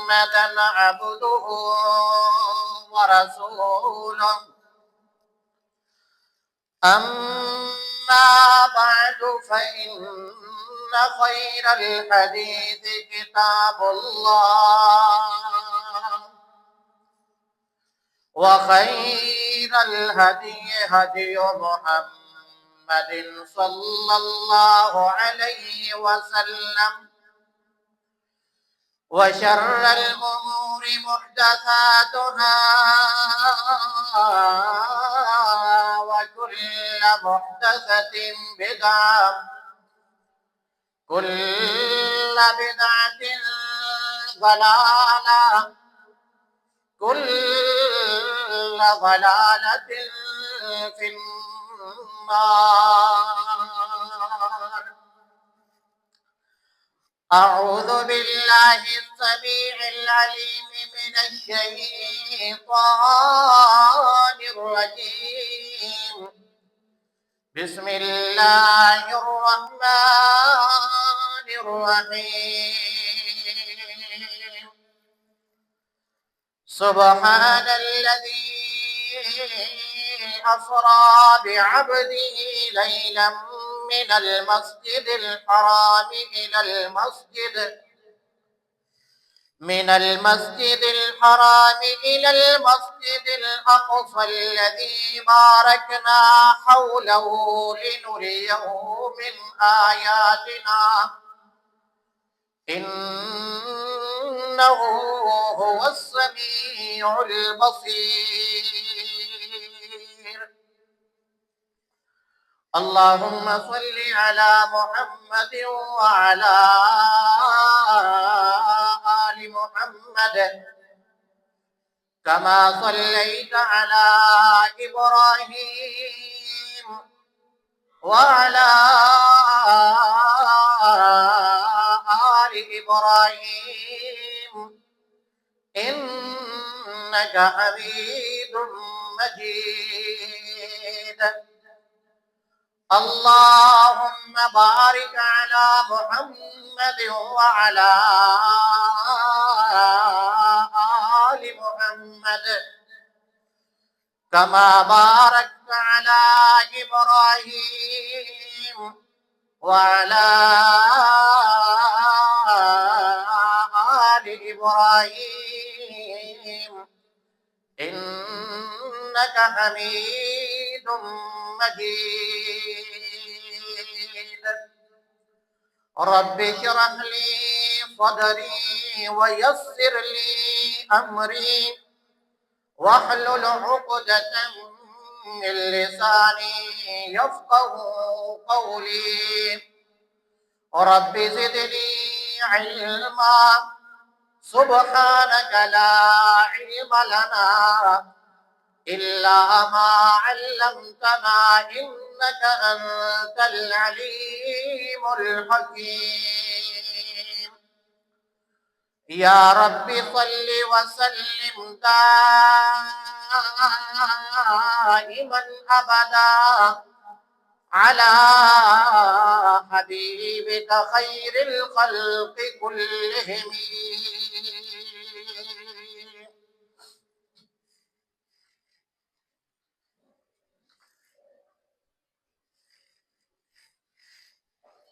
محمدا عبده ورسوله. أما بعد فإن خير الحديث كتاب الله، وخير الهدي هدي محمد صلى الله عليه وسلم، وشر الأمور محدثاتها، وكل محدثة بدعة، كل بدعة ضلالة، كل ضلالة في النار. أعوذ بالله السميع العليم من الشيطان الرجيم. بسم الله الرحمن الرحيم. سبحان الذي أسرى بعبده ليلا من المسجد الحرام إلى المسجد الأقصى الذي باركنا حوله لنريه من آياتنا، إنه هو السميع البصير. اللهم صل على محمد وعلى آل محمد كما صليت على إبراهيم وعلى آل إبراهيم إنك حميد مجيد. اللهم بارك على محمد وعلى آل محمد كما باركت على إبراهيم وعلى آل إبراهيم إنك حميد مجيد. رب اشرح لي صدري ويسر لي أمري واحلل عقدة من لساني يفقه قولي. رب زدني علما، سبحانك لا علم لنا إلا ما علمتنا إنك أنت العليم الحكيم. يا رب صل وسلم دائما أبدا على حبيبك خير الخلق كلهم.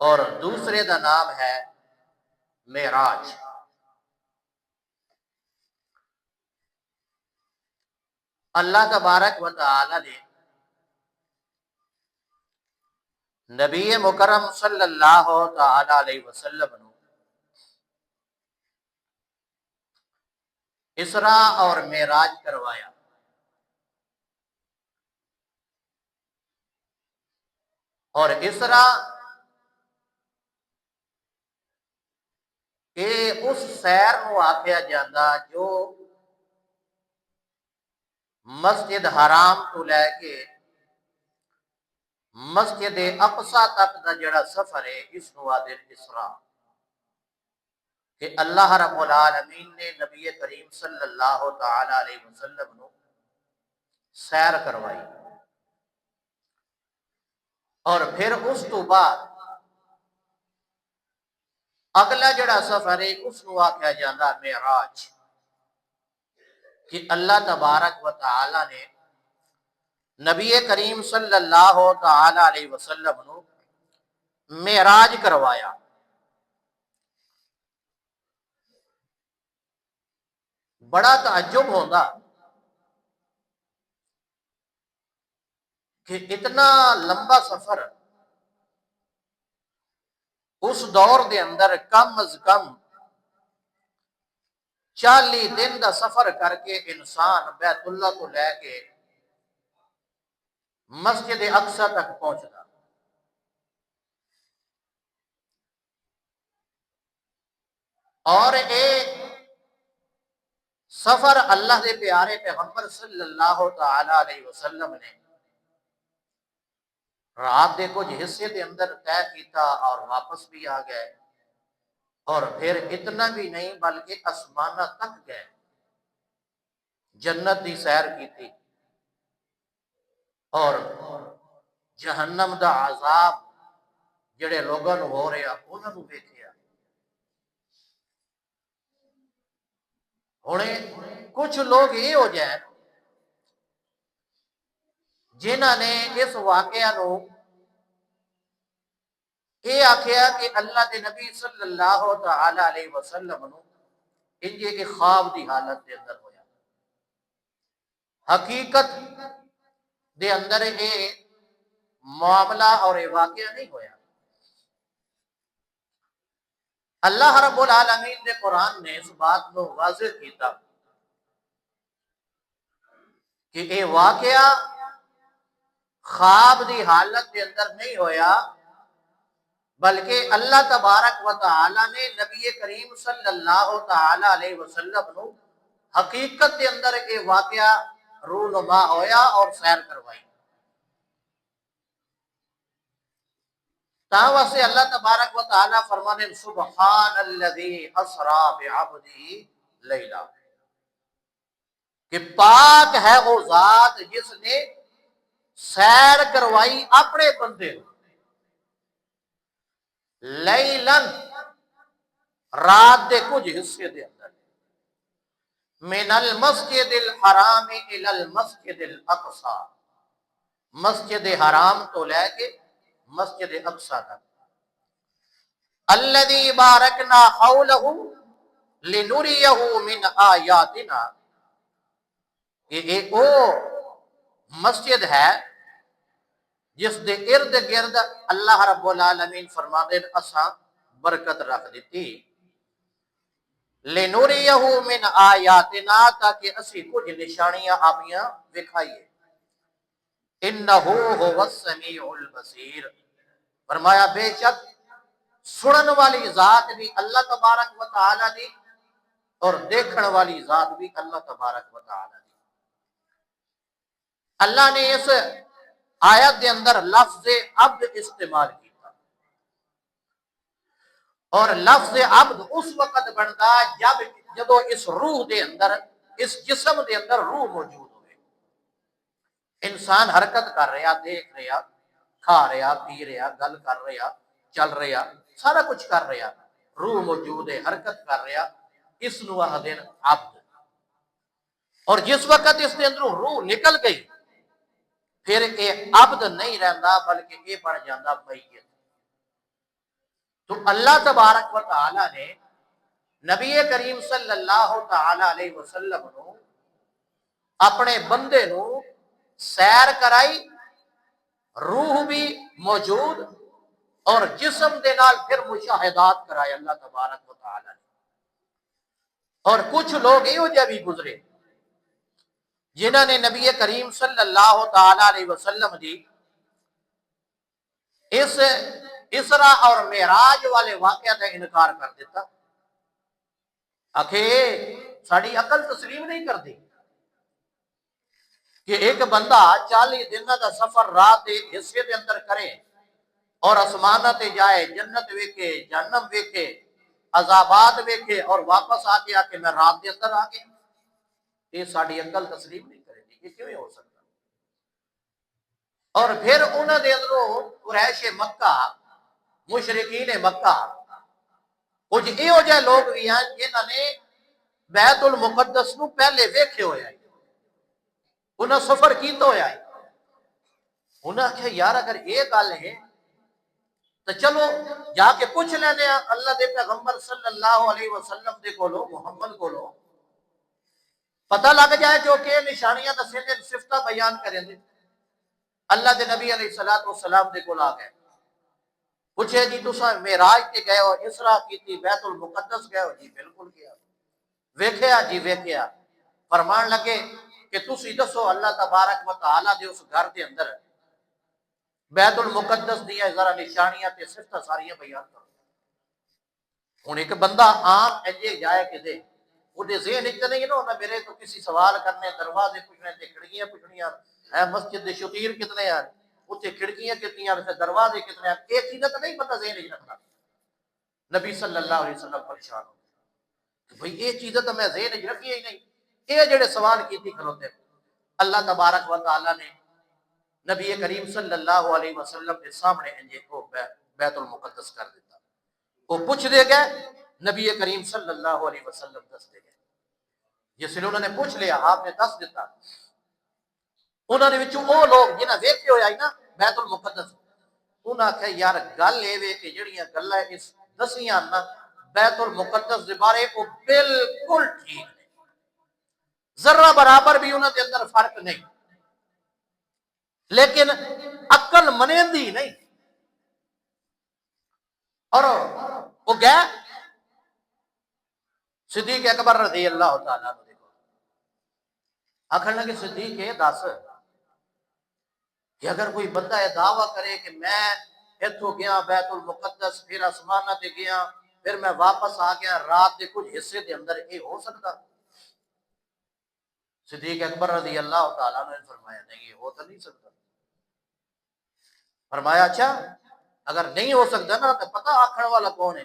اور دوسرے دا نام ہے معراج۔ اللہ تبارک و تعالی نے نبی مکرم صلی اللہ تعالی علیہ وسلم نو اسراء اور معراج کروایا۔ اور اسراء کہ اس سیر نو آکھیا جاندہ جو مسجد حرام تو لے کے مسجد اقصی تک دا جڑا سفر ہے اس نو آدھے اسراء، کہ اللہ رب العالمین نے نبی کریم صلی اللہ تعالی علیہ وسلم نو سیر کروائی۔ اور پھر اس تو بعد اگلا جڑا سفر ہے اس نو آکھیا جاندہ معراج، کہ اللہ تبارک و تعالی نے نبی کریم صلی اللہ تعالی علیہ وسلم نو معراج کروایا۔ بڑا تعجب ہوندہ کہ اتنا لمبا سفر اس دور دے اندر کم از کم 40 دن دا سفر کر کے انسان بیت اللہ تو لے کے مسجد اقصی تک پہنچدا۔ اور اے سفر اللہ دے پیارے پیغمبر صلی اللہ تعالی علیہ وسلم نے رات دے کچھ حصے دے اندر طے کیتا اور واپس بھی آ گئے، اور پھر اتنا بھی نہیں بلکہ آسمانہ تک گئے، جنت دی سیر کیتی، اور جہنم دا عذاب جڑے لوگوں نو ہو رہا انہاں نو ویکھیا۔ ہونے کچھ لوگ یہ ہو جائیں جنہاں نے اس واقعہ نو یہ آکھیا کہ اللہ دے نبی صلی اللہ تعالی علیہ وسلم نو انجے کے خواب دی حالت دے اندر ہویا، حقیقت دے اندر یہ معاملہ اور یہ واقعہ نہیں ہویا۔ اللہ رب العالمین نے قرآن نے اس بات کو واضح کیتا کہ یہ واقعہ خواب دی حالت دے اندر نہیں ہویا، بلکہ اللہ تبارک و تعالی نے نبی کریم صلی اللہ تعالی علیہ وسلم نو حقیقت دے اندر یہ واقعہ رونما ہویا اور سیر کروائی۔ تاں واسطے اللہ تبارک و تعالی فرمانے سبحان الذی اسرا بعبدہ لیلا، کہ پاک ہے وہ ذات جس نے سیر کروائی اپنے بندے لیلن رات دے کچھ حصے دے اندر، من المسجد الحرام الى المسجد الاقصی، مسجد حرام تو لے کے مسجد اقصی تک، الذی بارکنا حولہ لنریہ من آیاتنا، یہ او مسجد ہے جس دے ارد گرد اللہ رب العالمین فرماتے ہیں اساں برکت رکھ دیتی، لنریہ من آیاتنا، تاکہ اسی کچھ نشانیاں آپیاں دکھائیے، انہو هو السمیع البصیر، فرمایا بے شک سنن والی ذات بھی اللہ تبارک و تعالی دی اور دیکھن والی ذات بھی اللہ تبارک و تعالی دی۔ اللہ نے اس آیت دے اندر لفظ عبد استعمال کیا، اور لفظ عبد اس وقت بنتا جب اس روح دے اندر، اس جسم دے اندر روح موجود ہوئے، انسان حرکت کر رہا، دیکھ رہا، کھا رہا، پی رہا، گل کر رہا، چل رہا، سارا کچھ کر رہا، روح موجود ہے، حرکت کر رہا، اس نو آخدے عبد۔ اور جس وقت اس کے اندروں روح نکل گئی پھر یہ عبد نہیں رہندا بلکہ یہ بن جاندہ میت۔ تو اللہ تبارک و تعالی نے نبی کریم صلی اللہ تعالی علیہ وسلم نو اپنے بندے نو سیر کرائی، روح بھی موجود اور جسم دے نال پھر مشاہدات کرائے اللہ تبارک و تعالی نے۔ اور کچھ لوگ یہ جہ بھی گزرے جنہوں نے نبی کریم صلی اللہ تعالی علیہ وسلم دی اس اسرا اور معراج والے واقعہ کا انکار کر دیتا، آخے ساری عقل تسلیم نہیں کرتی کہ ایک بندہ 40 دن کا سفر رات کے حصے دے اندر کرے اور آسمانہ تے جائے، جنت ویکھے، جہنم ویکھے، عذابات ویکھے اور واپس آ کے میں رات دے اندر آ گیا۔ یہ ساری عقل تسلیم نہیں کرے گی، یہ کیوں ہو سکتا؟ اور پھر انہوں نے اندروں قریش مکہ، مشرکین مکہ، کچھ یہ جہ لوگ بھی ہیں جنہوں نے بیت المقدس نو پہلے ویکھے ہوئے ہیں، انہوں سفر کیتا ہویا ہے۔ انہوں نے کہا یار اگر یہ گل ہے تو چلو جا کے پوچھ لینے اللہ دے پیغمبر صلی اللہ علیہ وسلم دے کولو، محمد کولو، پتہ لگ جائے جو کہ نشانیاں دسیں دے، صفتہ بیان کریں دے۔ اللہ دے نبی علیہ السلام دے کول آ گئے، پوچھے جی تساں معراج تے گئے ہو، اسرا کیتی، بیت المقدس گئے ہو؟ جی بالکل گیا۔ ویکھیا؟ جی ویکھیا۔ فرمان لگے کہ تسی دسو اللہ تبارک و تعالی دے اس گھر دے اندر بیت المقدس دیا ذرا نشانیاں تے صفتاں ساریاں بیان کرو۔ ہن ایک بندہ عام ایجے جائے کہ دے وہ دے ذہن وچ نہیں نا میرے تو کسی سوال کرنے، دروازے پوچھنے تے کھڑکیاں پوچھنیاں، ہے مسجد دے شتیر کتنے ہیں، اتنے کھڑکیاں کتنی ہیں، دروازے کتنے ہیں، ایک چیز تو نہیں پتہ ذہن وچ رکھنا۔ نبی صلی اللہ علیہ وسلم پریشان ہو بھئی یہ چیزیں تو میں ذہن وچ رکھی ہی نہیں، یہ جڑے سوال کیتی کھلوتے۔ اللہ تبارک و تعالی نے نبی کریم صلی اللہ علیہ وسلم کے سامنے انجے کو بیت المقدس کر دیتا۔ وہ پوچھ دے گئے، نبی کریم صلی اللہ علیہ وسلم دس دے گئے۔ جس نے انہوں نے پوچھ لیا، آپ نے دس دیتا۔ انہوں نے وچوں وہ لوگ جنہاں ویکھے ہویا ہے نا بیت المقدس، انہاں کہا یار گل اے کہ جڑیاں گلاں اس دسیاں نا بیت المقدس دے بارے وہ بالکل ٹھیک نہیں، ذرہ برابر بھی انہاں دے اندر فرق نہیں، لیکن عقل منیندی نہیں۔ اور وہ گئے صدیق اکبر رضی اللہ تعالیٰ عنہ دیکھو، آخر لگے صدیق دس کہ اگر کوئی بندہ یہ دعویٰ کرے کہ میں اتھوں گیا بیت المقدس، پھر آسمانہ تے گیا، پھر میں واپس آ گیا رات کے کچھ حصے دے اندر، یہ ہو سکتا؟ صدیق اکبر رضی اللہ تعالیٰ نے فرمایا نہیں، یہ ہو تو نہیں سکتا۔ فرمایا اچھا اگر نہیں ہو سکتا نا تو پتہ آکھن والا کون ہے؟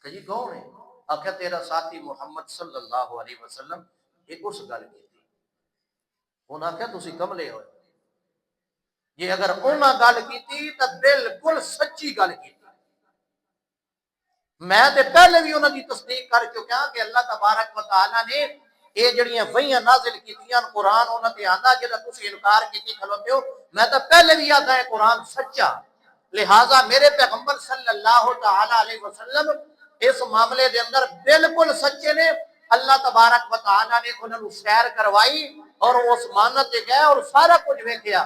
کہ جی کون ہے؟ آخر تیرا ساتھی محمد صلی اللہ علیہ وسلم ایک اس گل کی تھی، انہاں کہا تسی کملے ہوئے، یہ اگر انہاں گل کی تھی تو بالکل سچی گل کی تھی۔ میں تے پہلے بھی انہاں کی تصدیق کر چکا کہ اللہ تبارک و تعالی نے یہ جڑیاں وحیاں نازل کیتیاں، قرآن انہاں تے آندا جڑا تسی انکار کیتی کھلوتے ہو، میں تو پہلے بھی آتا ہے قرآن سچا، لہذا میرے پیغمبر صلی اللہ تعالی علیہ وسلم اس معاملے دے اندر بالکل سچے نے۔ اللہ تبارک و تعالی نے انہوں نے سیر کروائی اور اس مانت تے گئے اور سارا کچھ ویکھیا۔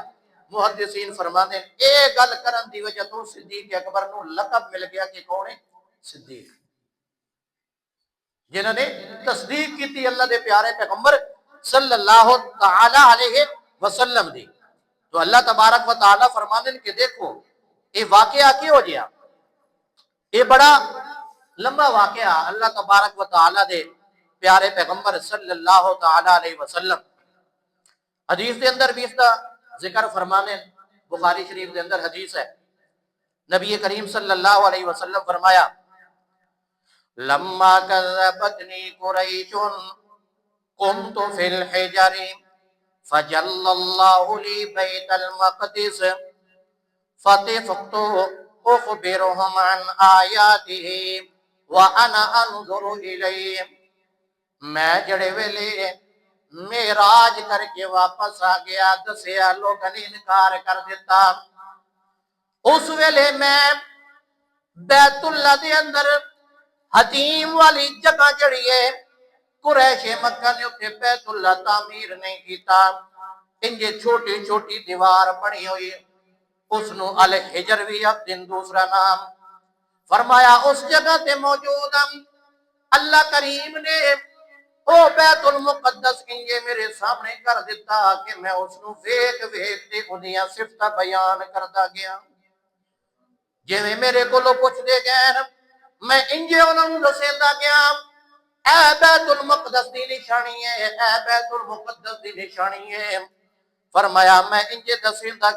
محدثین فرماتے ہیں اے گل کرن دی وجہ تو صدیق اکبر نو لقب مل گیا کہ کون ہے؟ صدیق، جنہوں نے تصدیق کی تھی اللہ دے پیارے پیغمبر صلی اللہ تعالی علیہ وسلم دی۔ تو اللہ تبارک و تعالی فرماتے ہیں کہ دیکھو یہ واقعہ کیوں ہو گیا، یہ بڑا لمبا واقعہ اللہ تبارک و تعالی دے پیارے پیغمبر صلی اللہ تعالی علیہ وسلم حدیث دے اندر بھی اس کا ذکر فرمانے، بخاری شریف دے اندر حدیث ہے، نبی کریم صلی اللہ علیہ وسلم فرمایا لما کذبتنی قریش قمت فی الحجر فجل اللہ لی بیت المقدس فطفقت اخبرهم عن آیاته وانا انظر الیہ، میں جڑے ویلے معراج کر کے واپس آ گیا، دسیا لوگوں نے انکار کر دیتا، اس ویلے میں بیت اللہ دے اندر حتیم والی جگہ جڑی ہے قریش مکہ نے اتنے بیت اللہ تعمیر نہیں کیتا، انجے چھوٹی چھوٹی دیوار بنی ہوئی، اس نو الحجر بھی اب دن دوسرا نام فرمایا اس جگہ تے موجود ہم اللہ کریم نے او بیت المقدس انجے میرے سامنے کر دیتا کہ میں اس نو ویکھ ویکھ تے انہیاں صفتہ بیان کردا گیا، جویں میرے کولوں پوچھ دے گئے میں انجے انہاں نوں دسیندا گیا اے بیت المقدس دی نشانی ہے، اے بیت المقدس دی نشانی ہے۔ فرمایا میں انجے دسیندا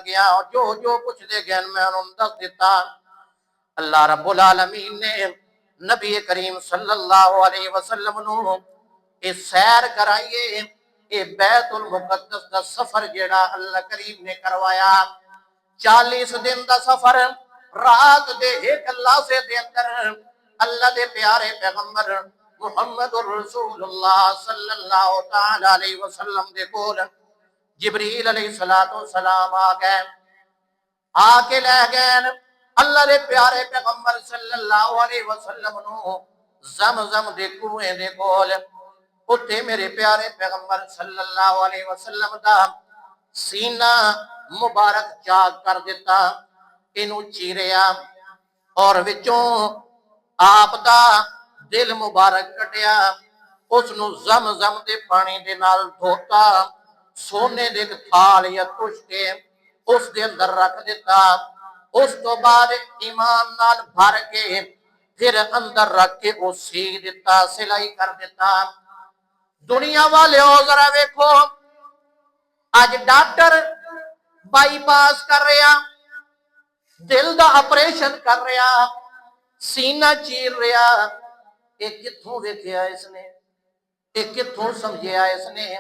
گیا جو جو پوچھ دے گئے میں انہوں دس دیتا۔ اللہ رب العالمین نے نبی کریم صلی اللہ علیہ وسلم نو اے سیر کرائیے، اے بیت المقدس دا سفر جیڑا اللہ کریم نے کروایا 40 دن دا سفر، رات دے ایک اللہ سے دے اندر اللہ دے پیارے پیغمبر محمد الرسول اللہ صلی اللہ تعالی علیہ وسلم دے کول جبریل علیہ السلام آ گئے، آ کے لے گئے اللہ دے پیارے پیغمبر صلی اللہ علیہ وسلم نو زمزم دے کنویں دے کول، اتے میرے پیارے پیغمبر صلی اللہ علیہ وسلم دا سینہ مبارک چاک کر دیتا، انہوں چیریا اور وچوں آپ دا دل مبارک کٹیا، اس نو زمزم دے پانی دے نال دھوتا، سونے دے تھال یا کچھ کے اس دے اندر رکھ دیتا، اس تو بعد ایمان نال بھر کے پھر اندر رکھ کے وہ سی دیتا، سلائی کر دیتا۔ دنیا والے ہو ذرا ویکھو آج ڈاکٹر بائی پاس کر رہا، دل دا آپریشن کر رہا، سینہ چیر رہا، ایک کتھوں ویکھیا اس نے، ایک کتھوں سمجھیا اس نے؟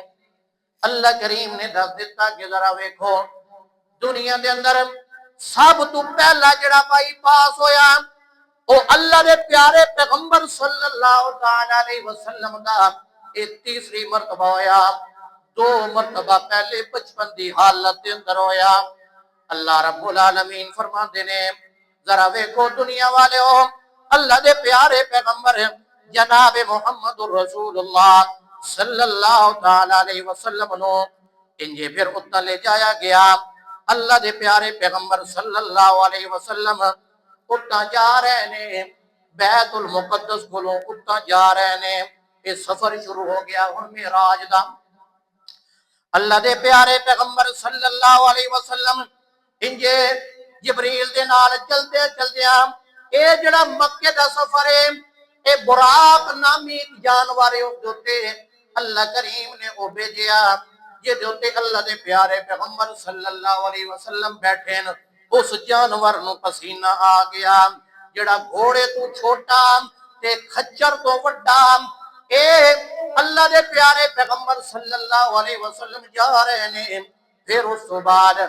اللہ کریم نے دس دیتا کہ ذرا ویکھو دنیا دے اندر سب تو پہلا جڑا بائی پاس ہویا او اللہ دے پیارے پیغمبر صلی اللہ تعالی علیہ وسلم دا ایک تیسری مرتبہ ہویا، 2 مرتبہ پہلے بچپن دی حالت دے اندر ہویا۔ اللہ رب العالمین فرماندے نے ذرا ویکھو دنیا والے ہو اللہ دے پیارے پیغمبر جناب محمد الرسول اللہ صلی اللہ تعالی علیہ وسلم نو انجے پھر اتنا لے جایا گیا، اللہ دے پیارے پیغمبر صلی اللہ علیہ وسلم اتنا جا رہے نے بیت المقدس کولوں اتنا جا رہے نے، یہ سفر شروع ہو گیا ہن معراج دا۔ اللہ دے پیارے پیغمبر صلی اللہ علیہ وسلم انجے جبریل دے نال چلدے چلدیاں اے جڑا مکے دا سفر ہے اے براق نامی جانور ہوتے اللہ کریم نے او بھیجیا یہ دوتے اللہ دے پیارے پیغمبر صلی اللہ علیہ وسلم بیٹھے اس جانور نو پسینہ آ گیا جڑا گھوڑے تو چھوٹا تے خچر تو وڈا، اے اللہ دے پیارے پیغمبر صلی اللہ علیہ وسلم جا رہے نے، پھر اس تو بعد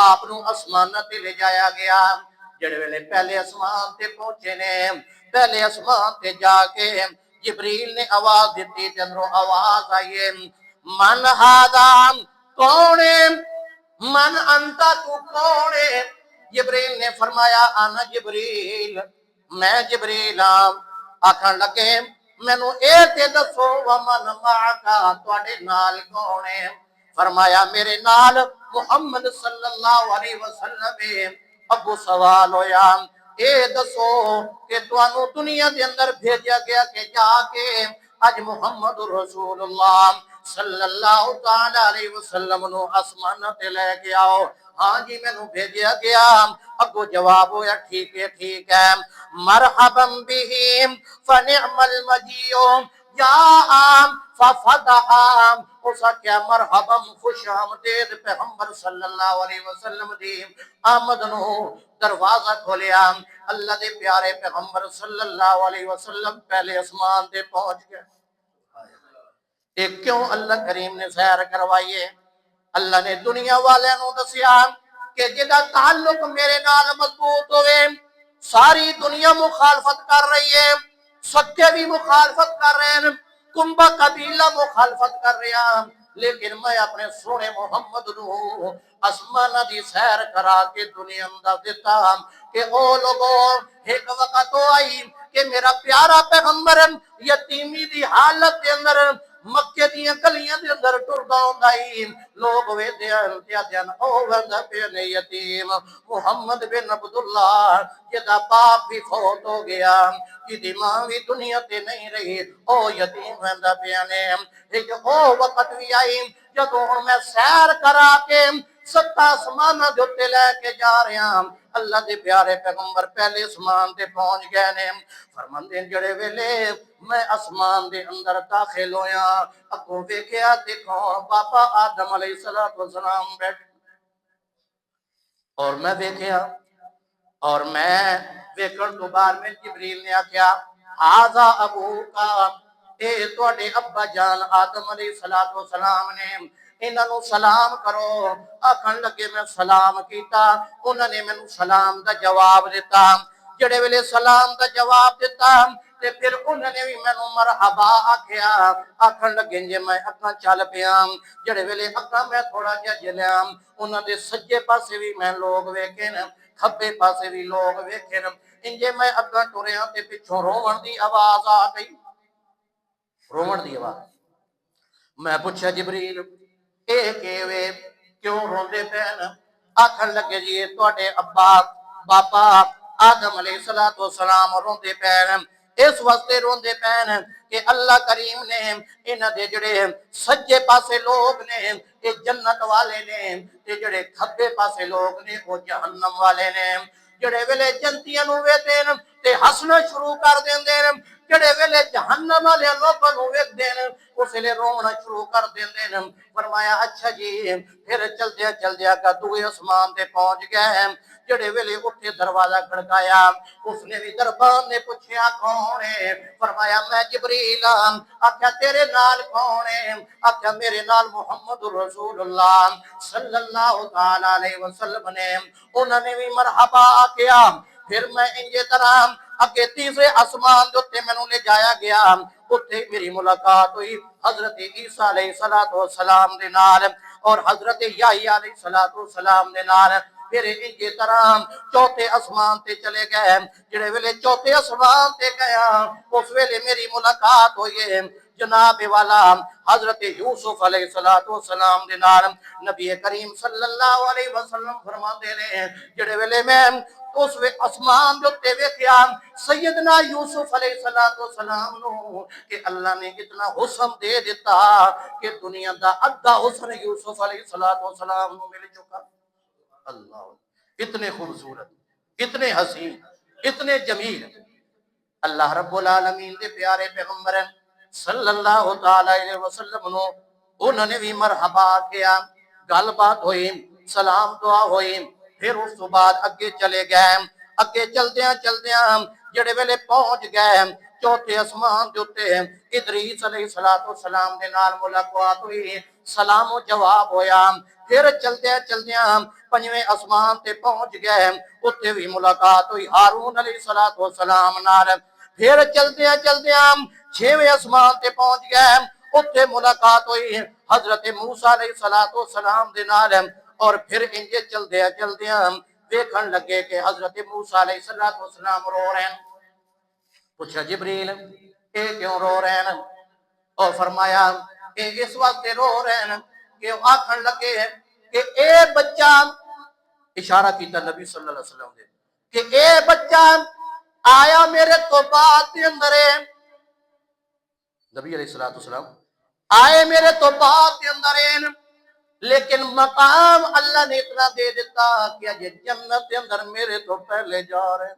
آپ نو اسمان تے لے جایا گیا، جڑے ویلے پہلے اسمان تے پہنچے نے، پہلے اسمان تے جا کے جبریل نے آواز دیتی تے اندروں آواز آئیے من ہادا کون من انتا تو کون؟ جبریل نے فرمایا انا جبریل میں جبریل آکھن لگے مینوں اے تے دسو ومن معکا تواڈے نال کون ہے؟ فرمایا میرے نال محمد صلی اللہ علیہ وسلم۔ ابو سوال ہویا اے دسو کہ تانوں دنیا دے اندر بھیجا گیا کہ جا کے اج محمد رسول اللہ صلی اللہ تعالی علیہ وسلم نو آسمان تے لے کے آؤ؟ ہاں جی مینوں بھیجیا گیا۔ اگو جواب ہویا ٹھیک ہے مرحبا بہم فنعم المجیع یا آم ففتحام اسا کیا مرحبا خوش آمدید پیغمبر صلی اللہ علیہ وسلم دی آمد نو دروازہ کھولیا، اللہ دے پیارے پیغمبر صلی اللہ علیہ وسلم پہلے اسمان دے پہنچ گئے۔ ایک کیوں اللہ کریم نے سیر کروائیے؟ اللہ نے دنیا والے نو دسیا کہ جدا تعلق میرے نال مضبوط ہوئے، ساری دنیا مخالفت کر رہی ہے، سکے بھی مخالفت کر رہے ہیں، کنبہ قبیلہ مخالفت کر رہے ہیں، لیکن میں اپنے سونے محمد نو آسمانہ دی سیر کرا کے دنیا دا دیتا کہ او لوگوں ایک وقت تو آئی کہ میرا پیارا پیغمبر یتیمی دی حالت دے اندر مکے دیاں گلیاں دے اندر ٹردا ہوندا اے لوگ ویدیاں دین او ویندا پے یتیم محمد بن عبداللہ جدا باپ بھی فوت ہو گیا جدی ماں بھی دنیا تے نہیں رہی او یتیم ویندا پیا نے ایک او وقت بھی آئی جدوں میں سیر کرا کے ستا آسمان دے اوتے لے کے جا رہا اللہ دے پیارے پیغمبر پہلے آسمان تے پہنچ گئے نے فرماندے جڑے ویلے میں آسمان دے اندر داخل ہویا اگوں ویکھیا دیکھو بابا آدم علیہ السلام بیٹھ اور میں ویکھیا اور میں ویکھن تو بعد میں جبریل نے آکھیا ھذا ابو کا اے تواڈے ابا جان آدم علیہ السلام نے انہاں نو سلام کرو آکھن لگے میں سلام کیتا انہاں نے مینوں سلام دا جواب دیتا جڑے ویلے سلام دا جواب دیتا تے پھر انہوں نے بھی مینوں مرحبا آکھیا آکھن لگے جے میں اکھاں چل پیا جڑے ویلے اکھاں میں تھوڑا جہا جلیا انہاں دے سجے پاسے بھی میں لوگ ویکھے نا کھبے پاسے بھی لوگ ویکھے نا انجے میں اگاں ٹریا تے پچھوں روون دی آواز آ گئی روون دی آواز میں پوچھا جبریل اے کیویں کیوں روندے پین آکھن لگے جی تواڈے ابا بابا آدم علیہ السلام روندے پین اس واسطے روندے پین کہ اللہ کریم نے انہاں دے جڑے سجے پاسے لوگ نے اے جنت والے نے تے جڑے کھبے پاسے لوگ نے او جہنم والے نے جڑے ویلے جنتیاں نو ویکھدے نے تے ہسنا شروع کر دیندے نے جڑے ویلے جہنم والے لوکاں نو ویکھدے نے اس لیے رونا شروع کر دیندے نے فرمایا اچھا جی پھر چلدیا کا دوے آسمان تے پہنچ گئے جڑے ویلے اٹھے دروازہ کھڑکایا اس نے بھی دربان نے پوچھیا کون ہے فرمایا میں جبریل آکھیا تیرے نال کون ہے آکھیا میرے نال محمد رسول اللہ صلی اللہ تعالی علیہ وسلم نے انہوں نے بھی مرحبا کیا پھر میں انجے طرح اگے تیسرے آسمان دے اوتے مینوں لے جایا گیا اوتھے میری ملاقات ہوئی حضرت عیسیٰ علیہ السلام دے نال اور حضرت یحییٰ علیہ السلام دے نال پھر انجے طرح چوتھے آسمان تے چلے گئے جڑے ویلے چوتھے آسمان تے گیا اس ویلے میری ملاقات ہوئی جناب والا حضرت یوسف علیہ السلام دے نال نبی کریم صلی اللہ علیہ وسلم فرماندے نے جڑے ویلے میں اس آسمان دے اوتے ویکھیا سیدنا یوسف علیہ السلام نو کہ اللہ نے اتنا حسن دے دیتا کہ دنیا دا ادھا حسن یوسف علیہ السلام نو مل چکا اللہ اتنے خوبصورت اتنے حسین اتنے جمیل اللہ رب العالمین دے پیارے پیغمبر صلی اللہ تعالی علیہ وسلم نو انہوں نے بھی مرحبا کیا گل بات ہوئی سلام دعا ہوئی پھر اس تو بعد اگے چلے گئے اگے چلدیاں جڑے ویلے پہنچ گئے چوتھے آسمان دے اوتے ادریس علیہ السلام دے نال ملاقات ہوئی سلام و جواب ہویا پھر چلدیاں پنجویں آسمان تے پہنچ گئے اوتے بھی ملاقات ہوئی ہارون علیہ السلام نال پھر چلدیاں چھویں آسمان تے پہنچ گئے اوتے ملاقات ہوئی حضرت موسیٰ علیہ السلام دے نال اور پھر انجے چلدیاں دیکھن لگے کہ حضرت موسیٰ علیہ السلام رو رہے ہیں پوچھا جبریل اے کیوں رو رہے ہیں اور فرمایا اے اس وقت رو رہے ہیں کہ آکھن لگے کہ اے بچہ اشارہ کیتا نبی صلی اللہ علیہ وسلم دے کہ اے بچہ آیا میرے تو بعد دے اندر نبی علیہ السلام آئے میرے تو بعد دے اندر لیکن مقام اللہ نے اتنا دے دیتا کہ اجے جنت دے اندر میرے تو پہلے جا رہے ہیں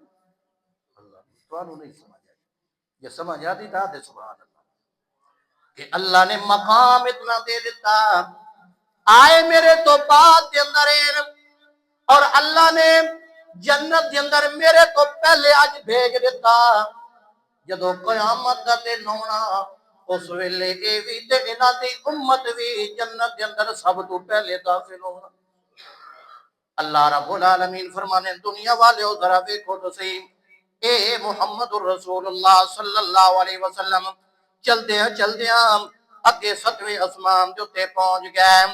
اللہ توانو نہیں سمجھا یہ سمجھ آتی تھا دے سبحان اللہ کہ اللہ نے مقام اتنا دے دیتا آئے میرے تو بعد دے اندر اور اللہ نے جنت دے اندر میرے تو پہلے آج بھیج دیتا جدو قیامت دا تے نونا اس ویلے اے وی تے انہاں دی امت وی جنت دے اندر سب تو پہلے داخل ہونا اللہ رب العالمین فرمانے دنیا والے او ذرا دیکھو تو صحیح اے محمد الرسول اللہ صلی اللہ علیہ وسلم چلدیاں اگے 7ویں اسمان دے اوتے پہنچ گئے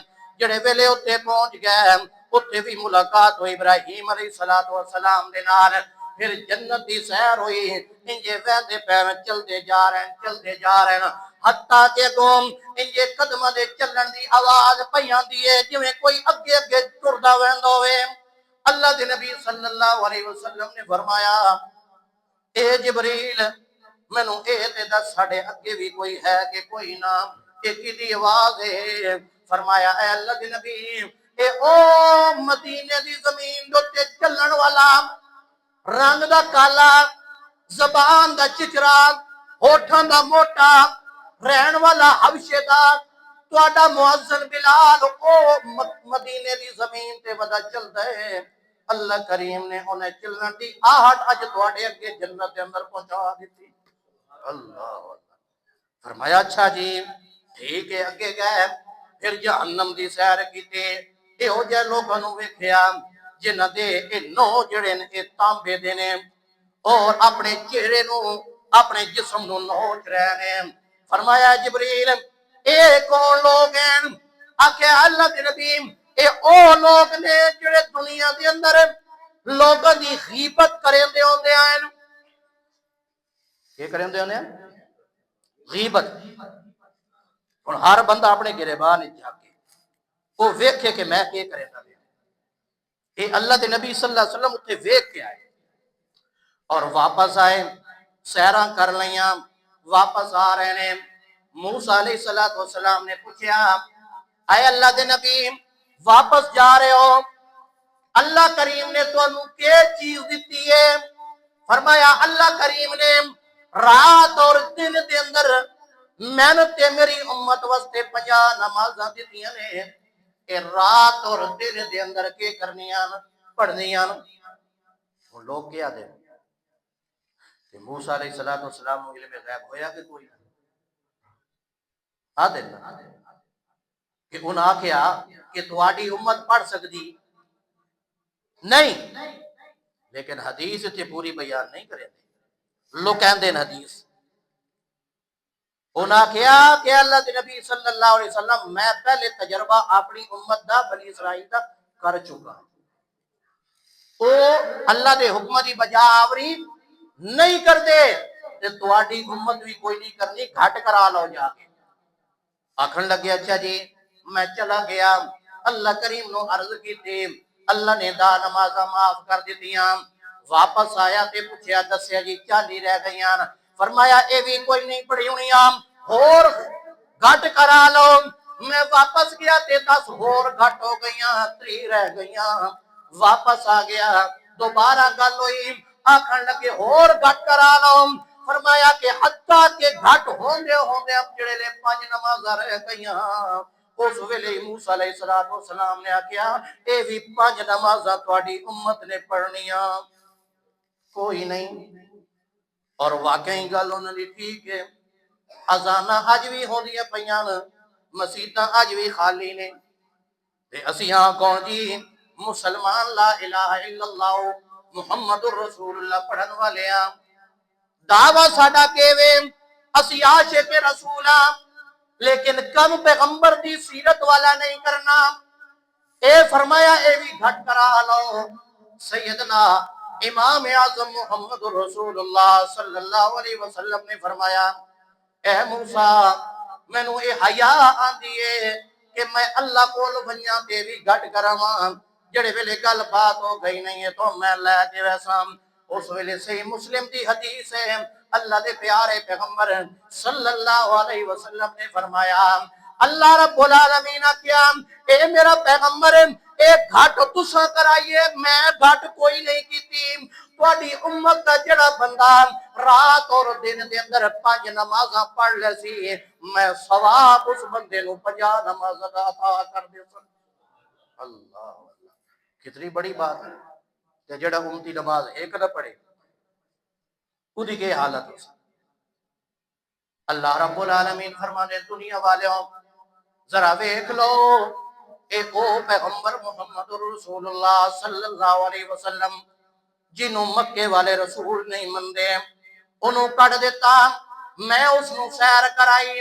جڑے ویلے اوتے پہنچ گئے اوتے بھی ملاقات ہوئی ابراہیم علیہ السلام دے نال پھر جنت دی سیر ہوئی انجے وہدے پیر چلتے جا رہے ہیں حتیٰ کہ گوم انجے قدمہ دے چلن دی آواز پیاں دیئے جویں کوئی اگے اگے ٹردا ویندا ہوئے اللہ دے نبی صلی اللہ علیہ وسلم نے فرمایا اے جبریل مینوں اے تے دس ساڈے اگے بھی کوئی ہے کہ کوئی نہ ایک دی آواز ہے فرمایا اے اللہ دے نبی اے او مدینے دی زمین دے چلن والا رنگ دا کالا زبان دا چچرا ہوٹھاں دا موٹا رہن والا حبشے دا تہاڈا مؤذن بلال او مدینے دی زمین تے ودا چلدا ہے اللہ کریم نے انہیں چلن دی آہٹ اج تہاڈے اگے جنت دے اندر پہنچا دتی اللہ فرمایا اچھا جی ٹھیک ہے اگے گئے پھر جہنم دی سیر کیتے ایہو جے لوکاں نوں ویکھیا جنہاں دے اے نو جڑے نے اے تانبے دے نے اور اپنے چہرے نو اپنے جسم نو نوچ رہے ہیں فرمایا جبریل اے کون لوگ ہیں آکھے اللہ دے نبی اے او لوگ نے جڑے دنیا دے اندر لوگاں دی غیبت کریندے ہوندے ہیں کیا کریندے ہوندے ہیں غیبت ہن ہر بندہ اپنے گریبان وچ جا کے وہ ویکھے کہ میں کی کریندا پیا اے اللہ دے نبی صلی اللہ علیہ وسلم اتنے ویکھ کے آئے اور واپس آئے سیراں کر لیاں واپس آ رہے ہیں موسیٰ علیہ السلام نے پوچھا اے اللہ دے نبی واپس جا رہے ہو اللہ کریم نے تو انہوں کیا چیز دیتی ہے فرمایا اللہ کریم نے رات اور دن دے اندر محنت میری امت واسطے 50 نمازاں دتیاں نے اے رات اور دن دے اندر کے کرنیاں پڑھنیاں لوگ کیا دے کہ موسیٰ علیہ السلام علم غیب ہویا کہ کوئی آدھے کہ انہاں آکھیا کہ تواڈی امت پڑھ سکتی نہیں لیکن حدیث تے پوری بیان نہیں کرے لوگ کہندے ہیں حدیث انہاں کیا کہ اللہ کے نبی صلی اللہ علیہ وسلم میں پہلے تجربہ اپنی امت دا بنی اسرائیل دا کر چکا او اللہ دے حکم دی بجا آوری نہیں کر دے تے تواڈی امت بھی کوئی نہیں کرنی گھٹ کرا لو جا کے آکھن لگے اچھا جی میں چلا گیا اللہ کریم نو عرض کی تھی اللہ نے دا نمازاں معاف کر دیتیاں واپس آیا تے پوچھیا دسیا جی 40 رہ گئیاں فرمایا اے بھی کوئی نہیں پڑھی ہونیاں اور گھٹ کرا لو میں واپس گیا تے 10 اور گھٹ ہو گئیاں 3 رہ گئیاں واپس آ گیا دوبارہ گل ہوئی آکھن لگے اور گھٹ کرا لو فرمایا کہ حتیٰ کہ گھٹ ہوندے اب جڑے لے 5 نمازاں رہ گئیاں اس ویلے موسیٰ علیہ السلام نے آکھیا اے بھی 5 نمازاں تہاڈی امت نے پڑھنیاں کوئی نہیں اور واقعی گل انہوں نے ٹھیک ہے اذاناں اج بھی ہوندیاں پیاں مسجداں اج بھی خالی نے تے اسی ہاں کون جی مسلمان لا الہ الا اللہ محمد الرسول اللہ پڑھن والے ہاں دعویٰ ساڈا کیوے اسی عاشق رسول ہاں لیکن کم پیغمبر دی سیرت والا نہیں کرنا اے فرمایا اے بھی گھٹ کرا لو سیدنا امام اعظم محمد رسول اللہ صلی اللہ علیہ وسلم نے فرمایا اے موسیٰ میں نو اے حیا آندی ہے کہ میں اللہ کول ونجاں تے بھی گھٹ کراواں جڑے ویلے گل بات ہو گئی نہیں ہے تو میں لے کے ویسا اس ویلے صحیح مسلم دی حدیث ہے اللہ دے پیارے پیغمبر صلی اللہ علیہ وسلم نے فرمایا اللہ رب العالمین کیا اے میرا پیغمبر ایک گھٹ تساں کرائیے میں گھٹ کوئی نہیں کیتی تہاڈی امت دا جڑا بندہ رات اور دن دے اندر 5 نمازاں پڑھ لے سی میں ثواب اس بندے نو 50 نمازاں دا عطا کر دے سن اللہ کتنی بڑی بات ہے کہ جڑا امتی نماز ایک نہ پڑھے اودی کی حالت ہو اللہ رب العالمین فرمانے دنیا والوں ذرا ویکھ لو اے او پیغمبر محمد رسول اللہ صلی اللہ علیہ وسلم جنہوں مکے والے رسول نہیں مندے انہوں کٹ دیتا میں اس نو سیر کرائی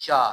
4।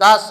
10।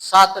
7।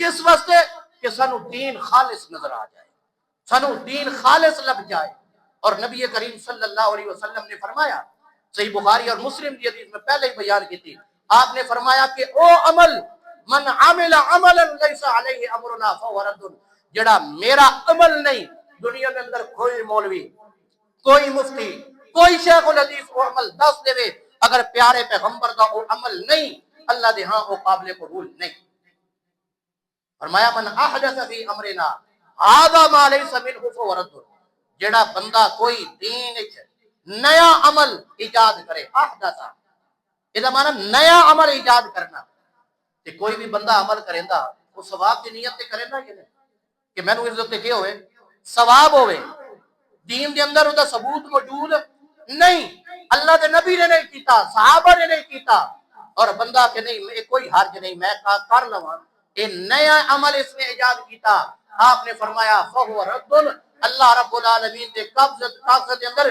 کس واسطے کہ سانو دین خالص نظر آ جائے، سانو دین خالص لگ جائے۔ اور نبی کریم صلی اللہ علیہ وسلم نے فرمایا، صحیح بخاری اور مسلم کی حدیث میں پہلے ہی بیان کی تھی، آپ نے فرمایا کہ او عمل من عمل عملا لیس علیہ امرنا فہو رد، جڑا میرا عمل نہیں، دنیا کے اندر کوئی مولوی، کوئی مفتی، کوئی شیخ الحدیث وہ عمل دس دے، اگر پیارے پیغمبر کا وہ عمل نہیں، اللہ دے ہاں وہ قابل قبول نہیں۔ فرمایا من احدث فی امرنا هذا ما ليس منه فهو رد، جڑا بندہ کوئی دین وچ نیا عمل ایجاد کرے، احدث اذا معنی نیا عمل ایجاد کرنا، کہ کوئی بھی بندہ عمل کریندا وہ ثواب دی نیت تے کریندا کہ نہیں، کہ مینوں اس تے کی ہوئے ثواب ہوئے، دین دے اندر دا ثبوت موجود نہیں، اللہ دے نبی نے نہیں کیتا، صحابہ نے نہیں کیتا، اور بندہ کہ نہیں میں کوئی حرج نہیں میں کر لواں، اے نیا عمل اس نے ایجاد کیتا، آپ نے فرمایا فہو رد، اللہ رب العالمین دے قبض دے اندر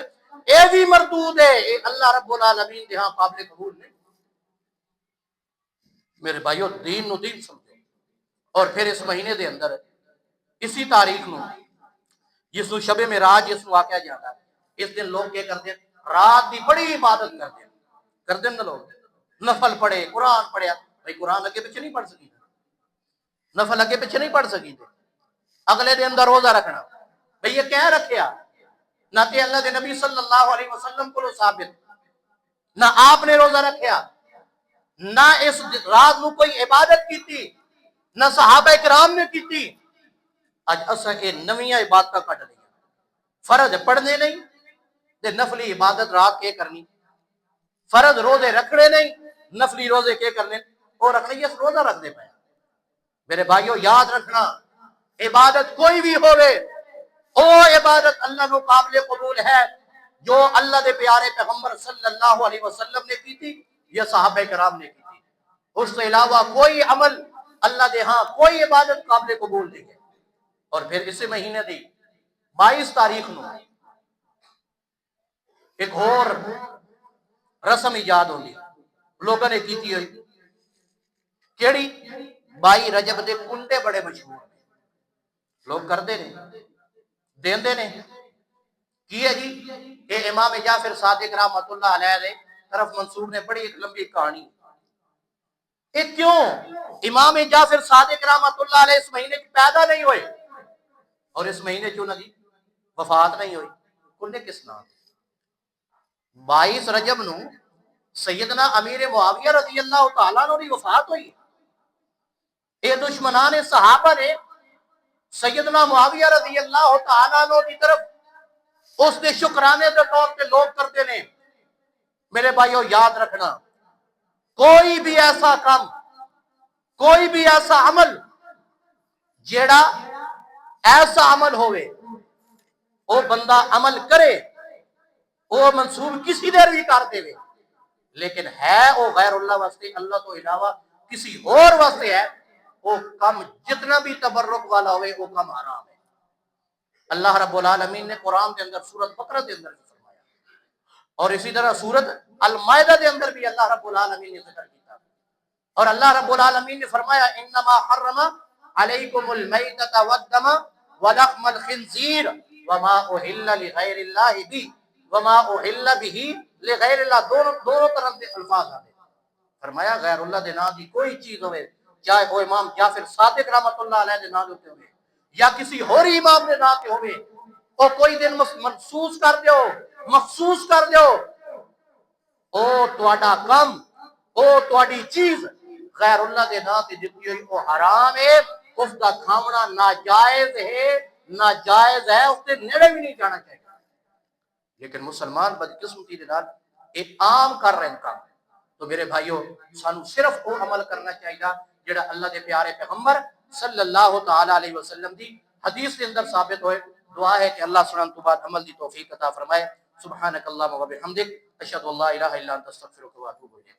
اے بھی مردود ہے، اے اللہ رب العالمین دے ہاں قابل قبول نہیں۔ میرے بھائیو دین نو دین سمجھو۔ اور پھر اس مہینے دے اندر اسی تاریخ نو جس نو شب معراج جس نو واقعہ جاتا ہے، اس دن لوگ کیا کرتے ہیں، رات دی بڑی عبادت کرتے ہیں نا، لوگ نفل پڑھے، قرآن پڑھیا، بھائی قرآن اگے پیچھے نہیں پڑھ سکی، نفل اگے پیچھے نہیں پڑھ سکی، اگلے دن دا روزہ رکھنا، بھئی یہ کیا رکھیا، نہ تے اللہ دے نبی صلی اللہ علیہ وسلم کو ثابت، نہ آپ نے روزہ رکھیا، نہ اس رات نو کوئی عبادت کیتی، نہ صحابہ کرام نے کیتی۔ اج اساں اے نویاں عبادتاں کڈ لئی، فرض پڑھنے نہیں تے نفلی عبادت رات کے کرنی، فرض روزے رکھنے نہیں، نفلی روزے کے کرنے، اور رکھنے یہ روزہ رکھ دے پائے۔ میرے بھائیو یاد رکھنا، عبادت کوئی بھی ہوئے، او عبادت اللہ کو قابل قبول ہے جو اللہ دے پیارے پیغمبر صلی اللہ علیہ وسلم نے کی تھی یا صحابہ کرام نے کی تھی، اس سے علاوہ کوئی عمل اللہ دے ہاں کوئی عبادت قابل قبول نہیں ہے۔ اور پھر اسی مہینے دی 22 تاریخ نو ایک اور رسم ایجاد ہوگی، لوگوں نے کیتی ہوئی، کیڑی 22 رجب دے کنڈے بڑے مشہور ہیں، لوگ کرتے ہیں، دیندے نے، کی ہے جی، اے امام جعفر صادق رحمۃ اللہ علیہ دے طرف منسوب نے بڑی ایک لمبی کہانی، اے کیوں امام جعفر صادق رحمۃ اللہ علیہ اس مہینے کی پیدا نہیں ہوئے اور اس مہینے کیوں نہ جی وفات نہیں ہوئی، کنڈے کس نام 22 رجب نو سیدنا امیر معاویہ رضی اللہ تعالیٰ عنہ کی وفات ہوئی، اے دشمنان صحابہ نے سیدنا معاویہ رضی اللہ تعالیٰ عنہ کی طرف اس نے شکرانے کے طور پہ لوگ کرتے ہیں۔ میرے بھائیو یاد رکھنا، کوئی بھی ایسا کام، کوئی بھی ایسا عمل جیڑا ایسا عمل ہوئے وہ بندہ عمل کرے، وہ منسوب کسی دیر بھی کر دے، لیکن ہے وہ غیر اللہ واسطے، اللہ تو علاوہ کسی اور واسطے ہے، وہ کم جتنا بھی تبرک والا ہوئے وہ کم حرام ہے۔ اللہ رب العالمین نے قرآن کے اندر سورۃ بقرہ کے اندر فرمایا، اور اسی طرح سورۃ المائدہ کے اندر بھی اللہ رب العالمین نے ذکر کیا، اور اللہ رب العالمین نے فرمایا انما حرم علیکم المیتۃ والدم ولحم الخنزیر وما اہل لغیر اللہ بھی وما اہل به لغیر اللہ، دونوں طرف سے الفاظ آتے، فرمایا غیر اللہ دے نام دی کوئی چیز ہوئے، چاہے وہ امام جعفر صادق رحمۃ اللہ علیہ دے نام ہوتے ہوئے یا کسی اور امام دے نام تے ہوئے، او کوئی دن محسوس کر دیو، مخصوص کر دیو، او تواڈا کم، او تواڈی چیز غیر اللہ دے نام تے دتی ہوئی او حرام ہے، اس کا کھانا ناجائز ہے، ناجائز ہے، اس کے نیڑے بھی نہیں جانا چاہیے۔ لیکن مسلمان بدقسمتی دے نال ایک عام کر رہے ہیں کام، تو میرے بھائیو سانو صرف وہ عمل کرنا چاہیے جڑا اللہ دے پیارے پیغمبر صلی اللہ تعالی علیہ وسلم دی حدیث کے اندر ثابت ہوئے۔ دعا ہے کہ اللہ سبحانہ تو بعد عمل دی توفیق عطا فرمائے۔ سبحانک اللہم و بحمدک، اشہد ان لا الہ الا انت استغفرک و اتوب الیک۔